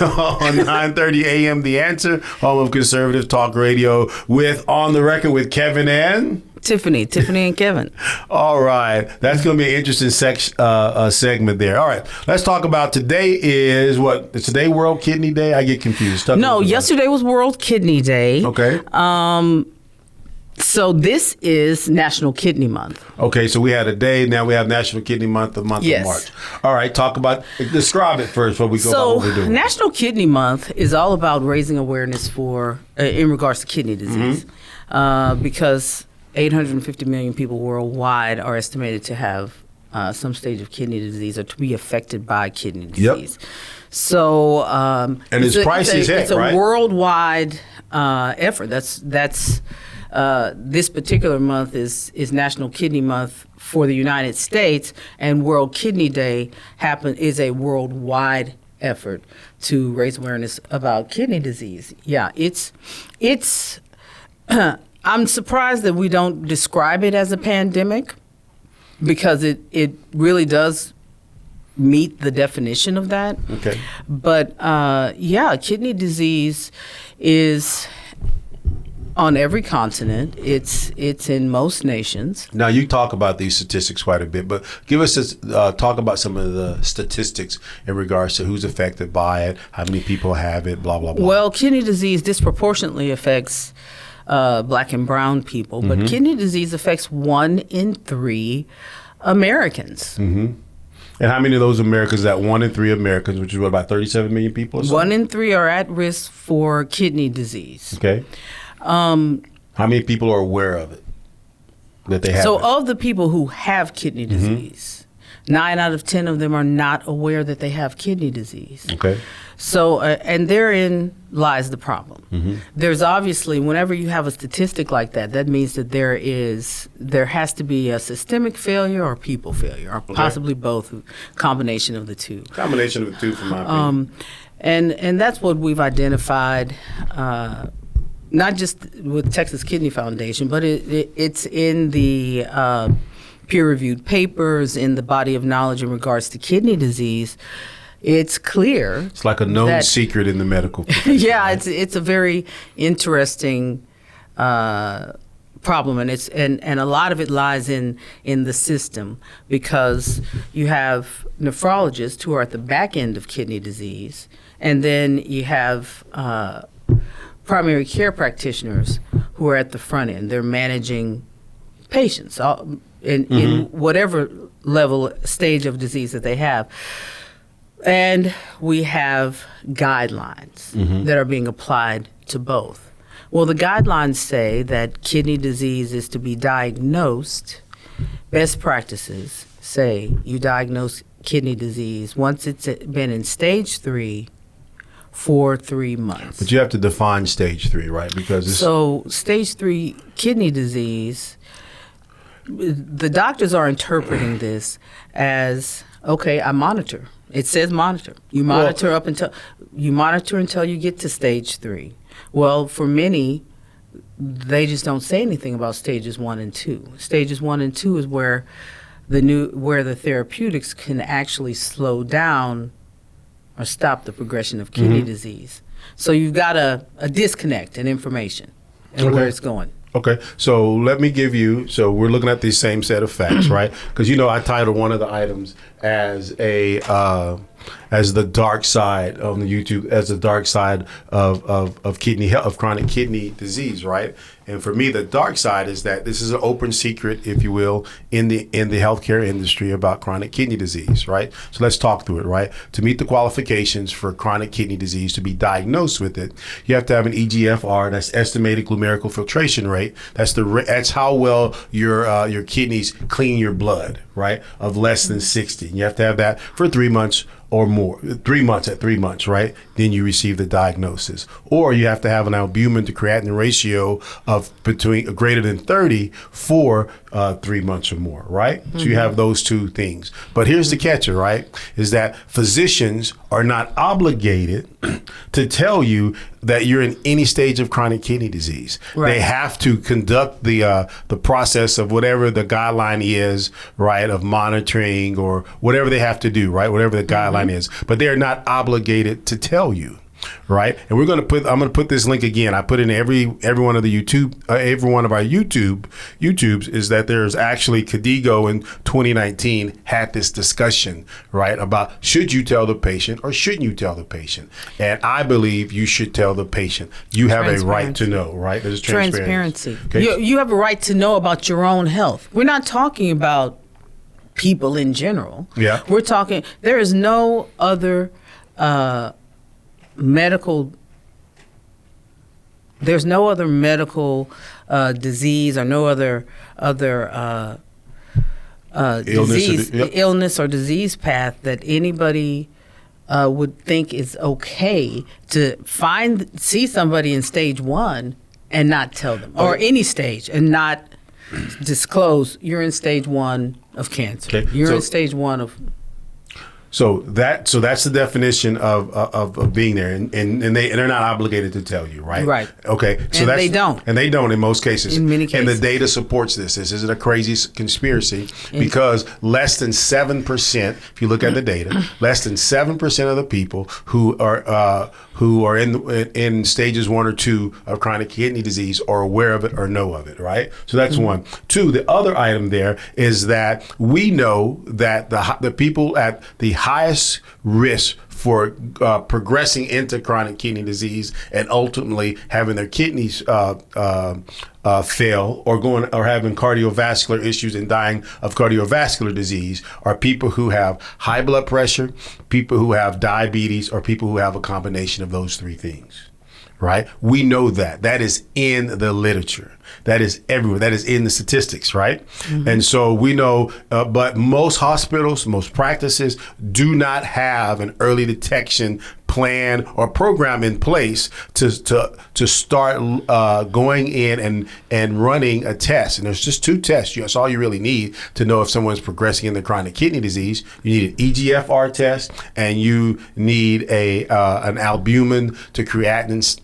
on 9:30 a.m. The Answer, home of conservative talk radio with On the Record with Kevin and Tiffany and Kevin. All right. That's going to be an interesting segment there. All right. Let's talk about today is what? Is today World Kidney Day? I get confused. No, yesterday was World Kidney Day. Okay. So this is National Kidney Month. Okay, so we had a day, now we have National Kidney Month, the month of March. All right, describe it first before we go about what we're doing. National Kidney Month is all about raising awareness for, in regards to kidney disease, because 850 million people worldwide are estimated to have some stage of kidney disease or to be affected by kidney disease. Yep. So, and it's pricey as heck, it's a worldwide effort. This particular month is National Kidney Month for the United States, and World Kidney Day is a worldwide effort to raise awareness about kidney disease. Yeah, it's. I'm surprised that we don't describe it as a pandemic, because it really does meet the definition of that. Okay. But kidney disease is on every continent. It's in most nations. Now, you talk about these statistics quite a bit, but give us talk about some of the statistics in regards to who's affected by it, how many people have it, blah, blah, blah. Well, kidney disease disproportionately affects Black and brown people, but kidney disease affects 1 in 3 Americans. Mm-hmm. And how many of those Americans, that 1 in 3 Americans, which is what, about 37 million people or so? 1 in 3 are at risk for kidney disease. Okay. How many people are aware of it, that they have it? Of the people who have kidney disease, 9 out of 10 of them are not aware that they have kidney disease. Okay. So, and therein lies the problem. There's obviously, whenever you have a statistic like that, that means that there has to be a systemic failure or people failure, or possibly both, combination of the two. Combination of the two, from my opinion. And that's what we've identified, not just with Texas Kidney Foundation, but it's in the peer-reviewed papers, in the body of knowledge in regards to kidney disease. It's clear. It's like a known secret in the medical profession. Yeah, right? it's a very interesting problem, and a lot of it lies in the system, because you have nephrologists who are at the back end of kidney disease, and then you have primary care practitioners who are at the front end. They're managing patients in whatever stage of disease that they have. And we have guidelines that are being applied to both. Well, the guidelines say that kidney disease is to be diagnosed. Best practices say you diagnose kidney disease once it's been in stage 3 for 3 months. But you have to define stage 3, right? Because so stage 3 kidney disease, the doctors are interpreting this as, okay, I monitor. It says monitor. You monitor until you get to stage 3. Well, for many, they just don't say anything about stages 1 and 2. Stages 1 and 2 is where the therapeutics can actually slow down or stop the progression of kidney disease. So you've got a disconnect in information and where it's going. Okay, so let me give you, so we're looking at the same set of facts, right? Because, I titled one of the items as the dark side on the YouTube, as the dark side of kidney health, of chronic kidney disease, right? And for me, the dark side is that this is an open secret, if you will, in the healthcare industry about chronic kidney disease, right? So let's talk through it, right? To meet the qualifications for chronic kidney disease, to be diagnosed with it, you have to have an EGFR, that's estimated glomerical filtration rate. That's how well your kidneys clean your blood, right? Of less than 60. You have to have that for 3 months or more, 3 months at 3 months, right? Then you receive the diagnosis. Or you have to have an albumin to creatinine ratio of between greater than 30 for 3 months or more, right? So you have those two things. But here's the catcher, right? Is that physicians are not obligated to tell you that you're in any stage of chronic kidney disease. Right. They have to conduct the process of whatever the guideline is, right, of monitoring or whatever they have to do, right, whatever the guideline is. But they're not obligated to tell you. Right, and I'm going to put this link again. I put in every one of the every one of our YouTubes is that there's actually Cadigo in 2019 had this discussion, right, about should you tell the patient or shouldn't you tell the patient? And I believe you should tell the patient. You have a right to know, right? There's transparency. Okay? You have a right to know about your own health. We're not talking about people in general. Yeah, we're talking. There is no other. There's no other medical disease or no other illness or disease path that anybody would think is okay to see somebody in stage 1 and not tell them, or any stage, and not disclose you're in stage 1 of cancer. Okay. You're in stage 1 of. So that's the definition of being there, and they're not obligated to tell you, right? Right. Okay. So they don't in most cases. In many cases. And the data supports this. This isn't a crazy conspiracy because less than 7%, if you look at the data, less than 7% of the people who are in stages 1 or 2 of chronic kidney disease are aware of it or know of it, right? So that's one. 2, the other item there is that we know that the people at the highest risk for progressing into chronic kidney disease and ultimately having their kidneys fail or having cardiovascular issues and dying of cardiovascular disease are people who have high blood pressure, people who have diabetes, or people who have a combination of those 3 things. Right? We know that. That is in the literature. That is everywhere. That is in the statistics, right? And so we know, but most hospitals, most practices do not have an early detection plan or program in place to start going in and running a test. And there's just 2 tests. That's all you really need to know if someone's progressing into chronic kidney disease. You need an EGFR test, and you need an albumin to creatinine,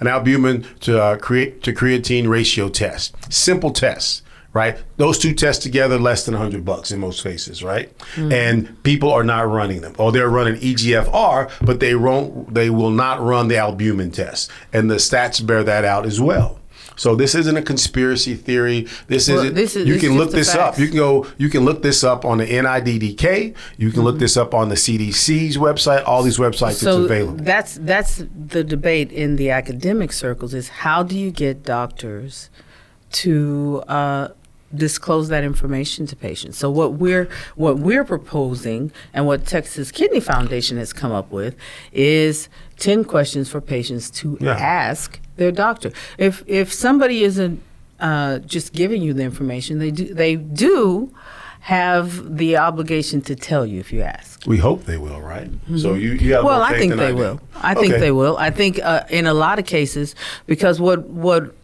an albumin to creatine ratio test. Simple tests. Right, those 2 tests together, less than $100 in most cases, right? And people are not running them. Or they're running EGFR, but they will not run the albumin test, and the stats bear that out as well. So this isn't a conspiracy theory. You can look this up. You can look this up on the NIDDK. You can look this up on the CDC's website. All these websites, it's available. That's the debate in the academic circles: is how do you get doctors to disclose that information to patients. So what we're proposing, and what Texas Kidney Foundation has come up with, is 10 questions for patients to ask their doctor. If somebody isn't just giving you the information, they do have the obligation to tell you if you ask. We hope they will, right? So you have I think they will. I think they will. I think in a lot of cases, because what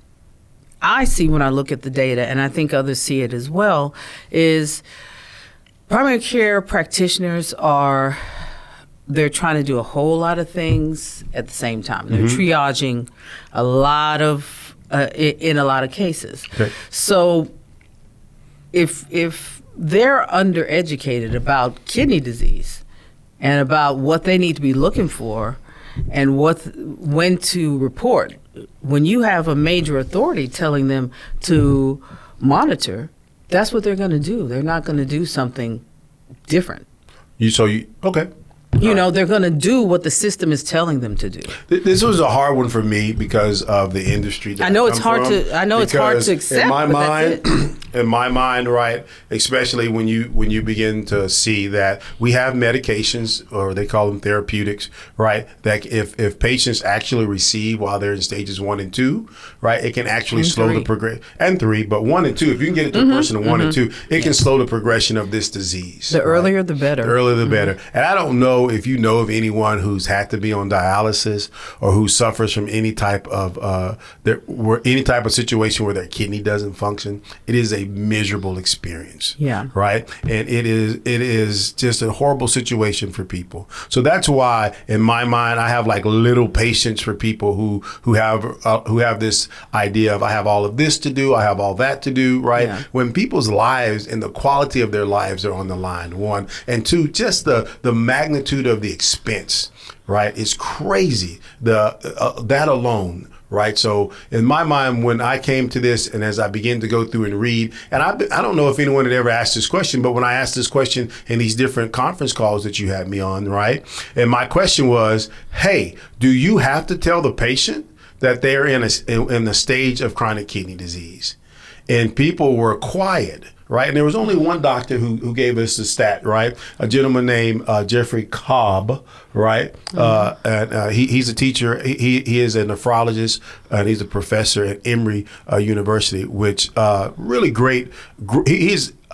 I see when I look at the data, and I think others see it as well, is primary care practitioners they're trying to do a whole lot of things at the same time. They're triaging a lot of, in a lot of cases. Okay. So if they're undereducated about kidney disease and about what they need to be looking for and when to report, when you have a major authority telling them to monitor, that's what they're going to do. They're not going to do something different. Okay. They're going to do what the system is telling them to do. This was a hard one for me because of the industry that I know it's hard to accept. In my mind, right, especially when you begin to see that we have medications, or they call them therapeutics, right, that if patients actually receive while they're in stages 1 and 2, right, it can actually slow the progression, and 3, but 1 and 2, if you can get it to a person in 1 and 2, it can slow the progression of this disease. The earlier the better. The earlier the better. And I don't know if you know of anyone who's had to be on dialysis or who suffers from any type of situation where their kidney doesn't function. It is a miserable experience. Yeah. Right. And it is just a horrible situation for people. So that's why, in my mind, I have like little patience for people who have this idea of, I have all of this to do, I have all that to do. Right. Yeah. When people's lives and the quality of their lives are on the line, one, and two, just the magnitude of the expense. Right. It's crazy. That alone. Right. So in my mind, when I came to this and as I began to go through and read, and I don't know if anyone had ever asked this question, but when I asked this question in these different conference calls that you had me on, right? And my question was, hey, do you have to tell the patient that they're in the stage of chronic kidney disease? And people were quiet. Right. And there was only one doctor who gave us the stat. Right. A gentleman named Jeffrey Cobb. Right. And he's a teacher. He is a nephrologist and he's a professor at Emory University, which really great.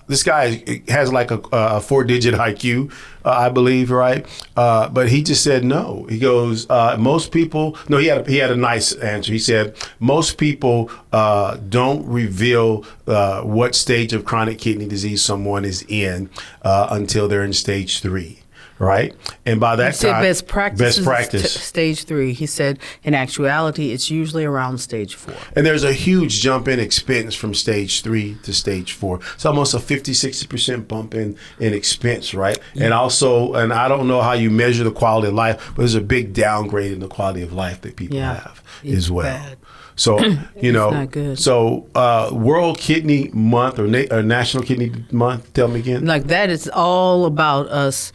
This guy has like a 4-digit IQ, I believe, right? But he just said no. He goes, most people. No, he had a nice answer. He said most people don't reveal what stage of chronic kidney disease someone is in until they're in stage 3. Right. And by that time, best practice. Stage 3. He said, in actuality, it's usually around stage 4. And there's a huge jump in expense from stage 3 to stage 4. It's almost a 50-60% bump in expense. Right. Yeah. And also, and I don't know how you measure the quality of life, but there's a big downgrade in the quality of life that people have as well. Bad. So, not good. So World Kidney Month or National Kidney Month, tell me again. Like that is all about us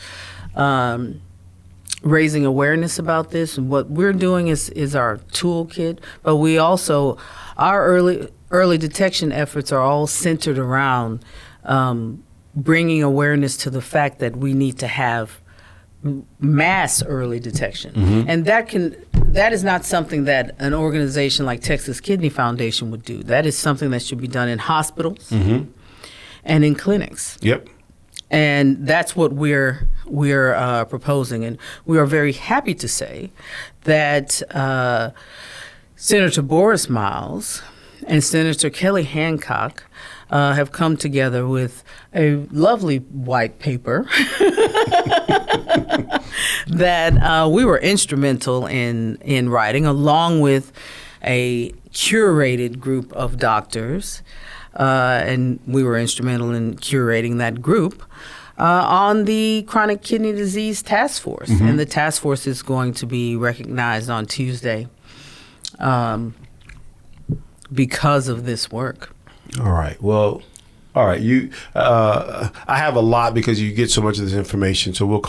raising awareness about this. And what we're doing is our toolkit, but we also, our early detection efforts are all centered around bringing awareness to the fact that we need to have mass early detection. Mm-hmm. And that is not something that an organization like Texas Kidney Foundation would do. That is something that should be done in hospitals and in clinics. Yep. And that's what we're proposing. And we are very happy to say that Senator Boris Miles and Senator Kelly Hancock have come together with a lovely white paper that we were instrumental in writing, along with a curated group of doctors. And we were instrumental in curating that group on the Chronic Kidney Disease Task Force. Mm-hmm. And the task force is going to be recognized on Tuesday because of this work. All right. Well, all right. I have a lot because you get so much of this information, so we'll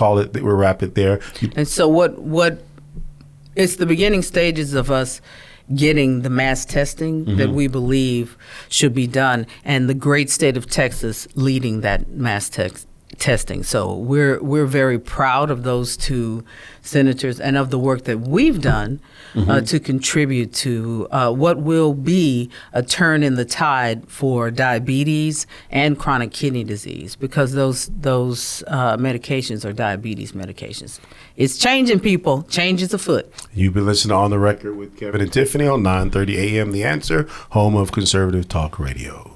wrap it there. And so what it's the beginning stages of us getting the mass testing that we believe should be done, and the great state of Texas leading that mass testing. So we're very proud of those two senators and of the work that we've done to contribute to what will be a turn in the tide for diabetes and chronic kidney disease, because those medications are diabetes medications. It's changing, people. Change is afoot. You've been listening to On the Record with Kevin and Tiffany on 9:30 a.m. The Answer, home of conservative talk radio.